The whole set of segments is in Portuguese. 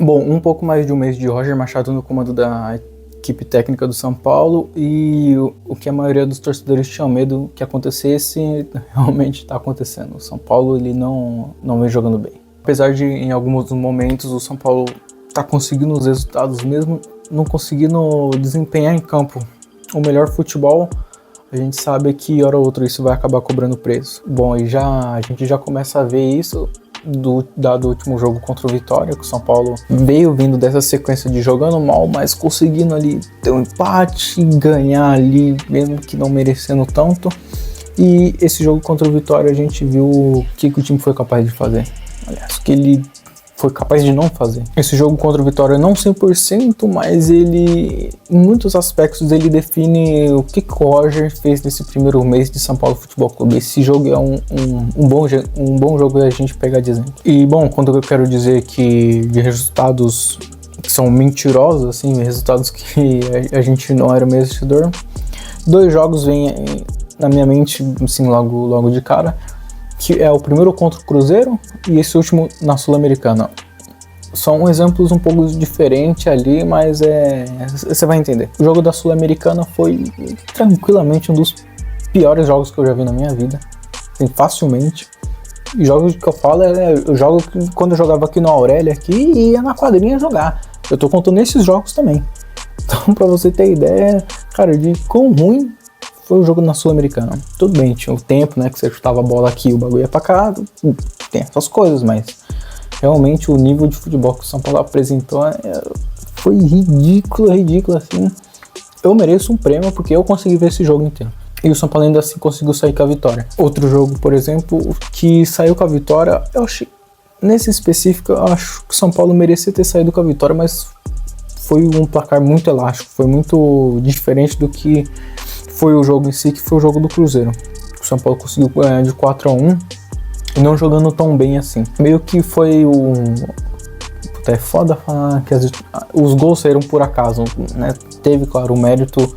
Bom, um pouco mais de um mês de Roger Machado no comando da equipe técnica do São Paulo, e o que a maioria dos torcedores tinham medo que acontecesse, realmente está acontecendo. O São Paulo ele não vem jogando bem. Apesar de em alguns momentos o São Paulo tá conseguindo os resultados mesmo não conseguindo desempenhar em campo o melhor futebol, a gente sabe que hora ou outra isso vai acabar cobrando preço. Bom, e a gente já começa a ver isso dado o último jogo contra o Vitória, que o São Paulo veio vindo dessa sequência de jogando mal, mas conseguindo ali ter um empate, ganhar ali, mesmo que não merecendo tanto. E esse jogo contra o Vitória a gente viu o que o time foi capaz de fazer. Aliás, o que ele foi capaz de não fazer. Esse jogo contra o Vitória não 100%, mas ele, em muitos aspectos, ele define o que o Roger fez nesse primeiro mês de São Paulo Futebol Clube. Esse jogo é um bom jogo a gente pegar de exemplo. E, bom, quando eu quero dizer que de resultados que são mentirosos, assim, resultados que a gente não era merecedor, 2 jogos vêm na minha mente, assim, logo de cara, que é o primeiro contra o Cruzeiro e esse último na Sul-Americana. São exemplos um pouco diferentes ali, mas você vai entender. O jogo da Sul-Americana foi tranquilamente um dos piores jogos que eu já vi na minha vida, assim, facilmente. E jogos que eu falo eu jogo quando eu jogava aqui no Aurélia aqui e ia na quadrinha jogar. Eu tô contando esses jogos também. Então, pra você ter ideia, cara, de quão ruim foi o jogo na Sul-Americana. Tudo bem, tinha o tempo, né, que você chutava a bola aqui e o bagulho ia pra cá, tem essas coisas, mas realmente o nível de futebol que o São Paulo apresentou foi ridículo, assim. Eu mereço um prêmio porque eu consegui ver esse jogo inteiro. E o São Paulo ainda assim conseguiu sair com a vitória. Outro jogo, por exemplo, que saiu com a vitória, eu achei, nesse específico, eu acho que o São Paulo merecia ter saído com a vitória, mas foi um placar muito elástico, foi muito diferente do que foi o jogo em si, que foi o jogo do Cruzeiro. O São Paulo conseguiu ganhar de 4-1 e não jogando tão bem assim. Meio que foi é foda falar que os gols saíram por acaso, né? Teve, claro, o mérito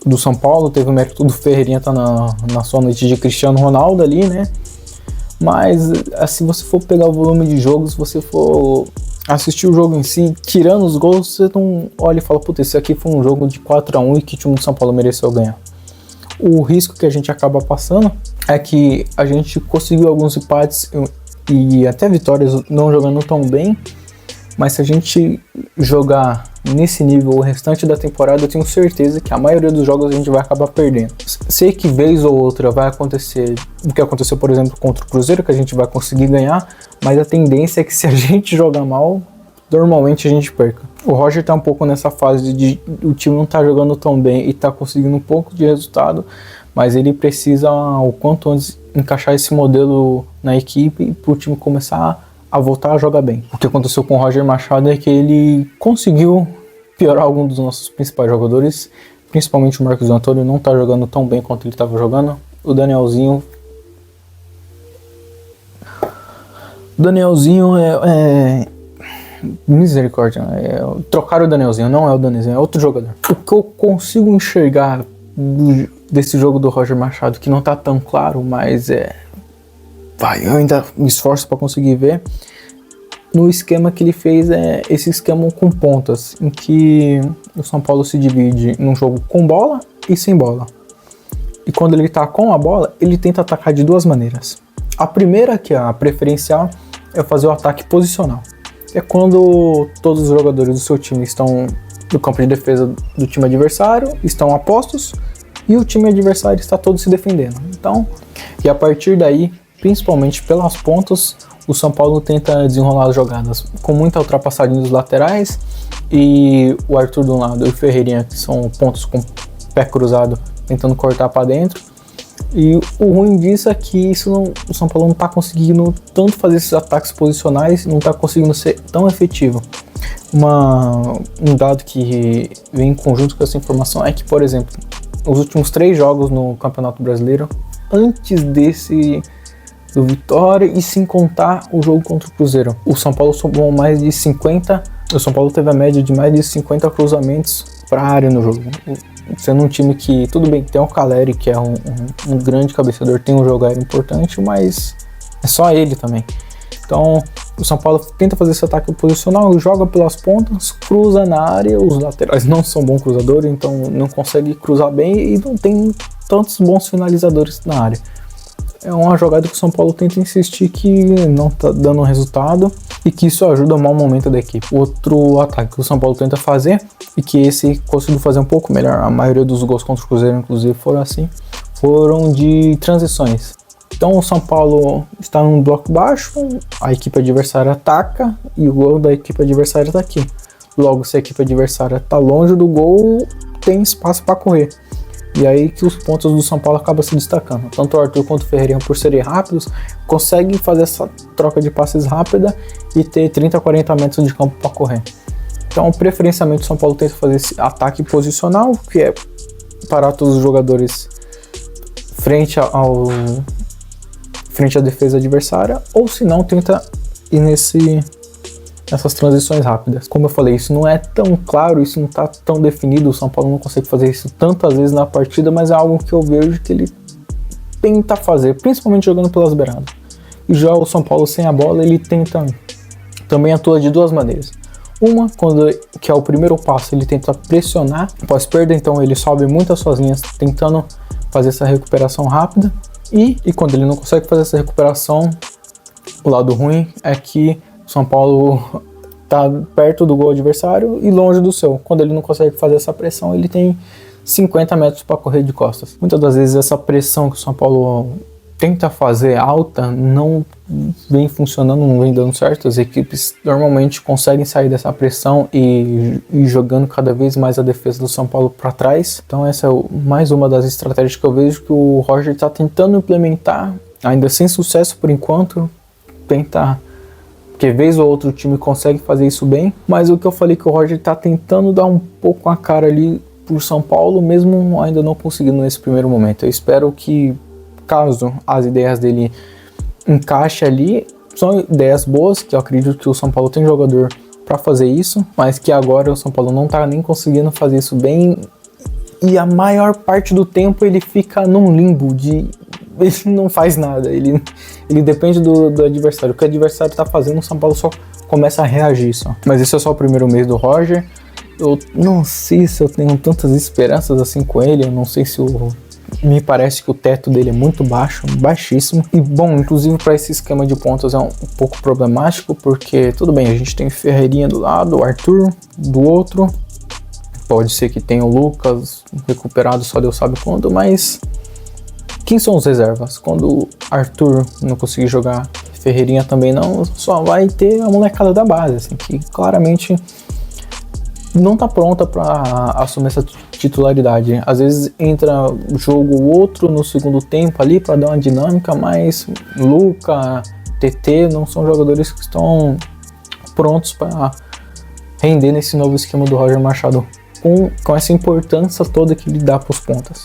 do São Paulo, teve o mérito do Ferreirinha estar na sua noite de Cristiano Ronaldo ali, né? Mas, se você for pegar o volume de jogos, se você for assistir o jogo em si, tirando os gols, você não olha e fala, puta, esse aqui foi um jogo de 4-1 e que o time do São Paulo mereceu ganhar. O risco que a gente acaba passando é que a gente conseguiu alguns empates e até vitórias não jogando tão bem, mas se a gente jogar nesse nível o restante da temporada, eu tenho certeza que a maioria dos jogos a gente vai acabar perdendo. Sei que vez ou outra vai acontecer o que aconteceu, por exemplo, contra o Cruzeiro, que a gente vai conseguir ganhar, mas a tendência é que se a gente jogar mal, normalmente a gente perca. O Roger tá um pouco nessa fase de o time não tá jogando tão bem e tá conseguindo um pouco de resultado, mas ele precisa o quanto antes encaixar esse modelo na equipe para o time começar a voltar a jogar bem. O que aconteceu com o Roger Machado é que ele conseguiu piorar alguns dos nossos principais jogadores, principalmente o Marcos Antônio não tá jogando tão bem quanto ele estava jogando. O Danielzinho misericórdia, trocaram o Danielzinho, não é o Danielzinho, é outro jogador. O que eu consigo enxergar desse jogo do Roger Machado, que não tá tão claro, mas eu ainda me esforço para conseguir ver, no esquema que ele fez, esse esquema com pontas, em que o São Paulo se divide num jogo com bola e sem bola. E quando ele tá com a bola, ele tenta atacar de 2 maneiras. A primeira, que é a preferencial, é fazer o ataque posicional. É quando todos os jogadores do seu time estão no campo de defesa do time adversário, estão a postos, e o time adversário está todo se defendendo. Então, e a partir daí, principalmente pelas pontas, o São Paulo tenta desenrolar as jogadas com muita ultrapassagem dos laterais, e o Arthur do lado e o Ferreirinha, que são pontos com pé cruzado, tentando cortar para dentro. E o ruim disso é que o São Paulo não está conseguindo tanto fazer esses ataques posicionais, não está conseguindo ser tão efetivo. Um dado que vem em conjunto com essa informação é que, por exemplo, os últimos 3 jogos no Campeonato Brasileiro, antes do Vitória e sem contar o jogo contra o Cruzeiro, o São Paulo somou mais de 50, o São Paulo teve a média de mais de 50 cruzamentos para a área no jogo. Sendo um time que, tudo bem, tem o Caleri, que é um grande cabeceador, tem um jogo aéreo importante, mas é só ele também. Então, O São Paulo tenta fazer esse ataque posicional, joga pelas pontas, cruza na área, os laterais não são bons cruzadores, então não consegue cruzar bem e não tem tantos bons finalizadores na área. É uma jogada que o São Paulo tenta insistir que não tá dando resultado e que isso ajuda a mau momento da equipe. Outro ataque que o São Paulo tenta fazer e que esse conseguiu fazer um pouco melhor, a maioria dos gols contra o Cruzeiro inclusive foram assim, foram de transições. Então o São Paulo está num bloco baixo, a equipe adversária ataca e o gol da equipe adversária está aqui. Logo, se a equipe adversária está longe do gol, tem espaço para correr. E aí que os pontos do São Paulo acabam se destacando. Tanto o Arthur quanto o Ferreirinha, por serem rápidos, conseguem fazer essa troca de passes rápida e ter 30 a 40 metros de campo para correr. Então, preferencialmente, o São Paulo tenta fazer esse ataque posicional, que é parar todos os jogadores frente à defesa adversária, ou se não, tenta ir nessas transições rápidas. Como eu falei, isso não é tão claro, isso não está tão definido, o São Paulo não consegue fazer isso tantas vezes na partida, mas é algo que eu vejo que ele tenta fazer, principalmente jogando pelas beiradas. E já o São Paulo sem a bola, ele tenta, também atua de duas maneiras. Uma, que é o primeiro passo, ele tenta pressionar após perda, então ele sobe muitas suas linhas tentando fazer essa recuperação rápida. E quando ele não consegue fazer essa recuperação, o lado ruim é que o São Paulo está perto do gol adversário e longe do seu. Quando ele não consegue fazer essa pressão, ele tem 50 metros para correr de costas. Muitas das vezes essa pressão que o São Paulo tenta fazer alta não vem funcionando, não vem dando certo. As equipes normalmente conseguem sair dessa pressão e jogando cada vez mais a defesa do São Paulo para trás. Então essa é mais uma das estratégias que eu vejo que o Roger está tentando implementar, ainda sem sucesso por enquanto, porque vez ou outro time consegue fazer isso bem, mas o que eu falei que o Roger está tentando dar um pouco a cara ali por São Paulo, mesmo ainda não conseguindo nesse primeiro momento. Eu espero que, caso as ideias dele encaixem ali, são ideias boas, que eu acredito que o São Paulo tem jogador para fazer isso, mas que agora o São Paulo não está nem conseguindo fazer isso bem, e a maior parte do tempo ele fica num limbo ele não faz nada, ele depende do adversário. O que o adversário está fazendo, o São Paulo só começa a reagir só. Mas esse é só o primeiro mês do Roger. Eu não sei se eu tenho tantas esperanças assim com ele, eu não sei se me parece que o teto dele é muito baixo, baixíssimo. E bom, inclusive para esse esquema de pontas é um pouco problemático, porque tudo bem, a gente tem Ferreirinha do lado, o Arthur do outro, pode ser que tenha o Lucas recuperado, só Deus sabe quando, mas quem são os reservas? Quando Arthur não conseguir jogar, Ferreirinha também não, só vai ter a molecada da base, assim, que claramente não tá pronta para assumir essa titularidade. Às vezes entra um jogo ou outro no segundo tempo ali para dar uma dinâmica, mas Luca, TT não são jogadores que estão prontos para render nesse novo esquema do Roger Machado com essa importância toda que ele dá para os pontas.